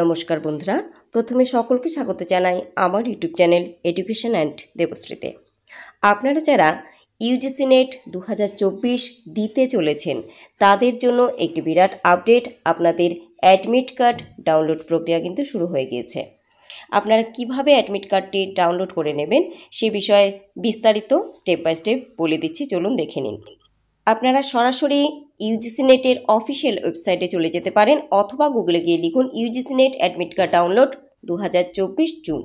নমস্কার বন্ধুরা, প্রথমে সকলকে স্বাগত জানাই আমার ইউটিউব চ্যানেল এডুকেশন অ্যান্ড দেবশ্রীতে। আপনারা যারা ইউজিসি নেট 2024 দিতে চলেছেন তাদের জন্য একটি বিরাট আপডেট। আপনাদের অ্যাডমিট কার্ড ডাউনলোড প্রক্রিয়া কিন্তু শুরু হয়ে গিয়েছে। আপনারা কিভাবে অ্যাডমিট কার্ডটি ডাউনলোড করে নেবেন সে বিষয়ে বিস্তারিত স্টেপ বাই স্টেপ বলে দিচ্ছি, চলুন দেখে নিন। আপনারা সরাসরি ইউজিসি নেটের অফিসিয়াল ওয়েবসাইটে চলে যেতে পারেন অথবা গুগলে গিয়ে লিখুন UGC net admit card download 2024 June.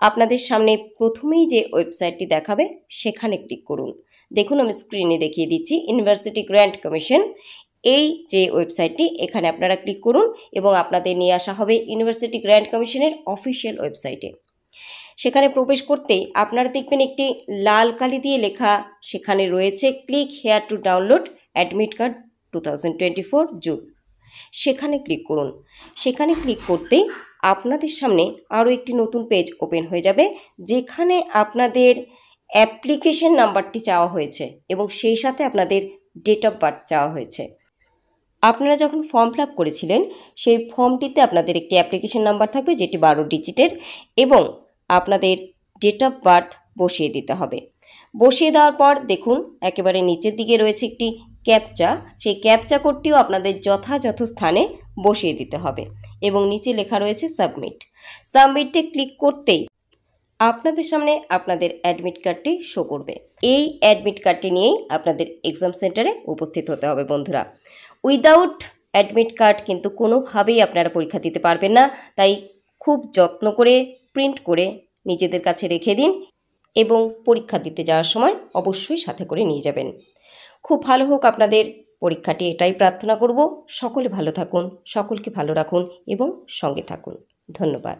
আপনাদের সামনে প্রথমেই যে ওয়েবসাইটটি দেখাবে সেখানে ক্লিক করুন। দেখুন আমি স্ক্রিনে দেখিয়ে দিচ্ছি, ইউনিভার্সিটি গ্র্যান্ট কমিশন, এই যে ওয়েবসাইটটি, এখানে আপনারা ক্লিক করুন এবং আপনাদের নিয়ে আসা হবে ইউনিভার্সিটি গ্র্যান্ট কমিশনের অফিসিয়াল ওয়েবসাইটে। সেখানে প্রবেশ করতেই আপনারা দেখবেন একটি লাল কালি দিয়ে লেখা, সেখানে রয়েছে click here to download admit card 2024 June. সেখানে ক্লিক করুন। সেখানে ক্লিক করতেই আপনাদের সামনে আরও একটি নতুন পেজ ওপেন হয়ে যাবে, যেখানে আপনাদের অ্যাপ্লিকেশন নাম্বারটি চাওয়া হয়েছে এবং সেই সাথে আপনাদের ডেট অফ বার্থ চাওয়া হয়েছে। আপনারা যখন ফর্ম ফিল আপ করেছিলেন সেই ফর্মটিতে আপনাদের একটি অ্যাপ্লিকেশন নাম্বার থাকবে যেটি 12 ডিজিটের এবং আপনাদের ডেট অফ বার্থ বসিয়ে দিতে হবে। বসিয়ে দেওয়ার পর দেখুন একেবারে নিচের দিকে রয়েছে একটি ক্যাপচা, সেই ক্যাপচা কোডটিও আপনাদের যথাযথ স্থানে বসিয়ে দিতে হবে এবং নিচে লেখা রয়েছে সাবমিট। সাবমিটে ক্লিক করতেই আপনাদের সামনে আপনাদের অ্যাডমিট কার্ডটি শো করবে। এই অ্যাডমিট কার্ডটি নিয়েই আপনাদের এক্সাম সেন্টারে উপস্থিত হতে হবে বন্ধুরা। উইদাউট অ্যাডমিট কার্ড কিন্তু কোনোভাবেই আপনারা পরীক্ষা দিতে পারবেন না, তাই খুব যত্ন করে প্রিন্ট করে নিজেদের কাছে রেখে দিন এবং পরীক্ষা দিতে যাওয়ার সময় অবশ্যই সাথে করে নিয়ে যাবেন। খুব ভালো হোক আপনাদের পরীক্ষাটি, এটাই প্রার্থনা করব। সকলে ভালো থাকুন, সকলকে ভালো রাখুন এবং সঙ্গে থাকুন। ধন্যবাদ।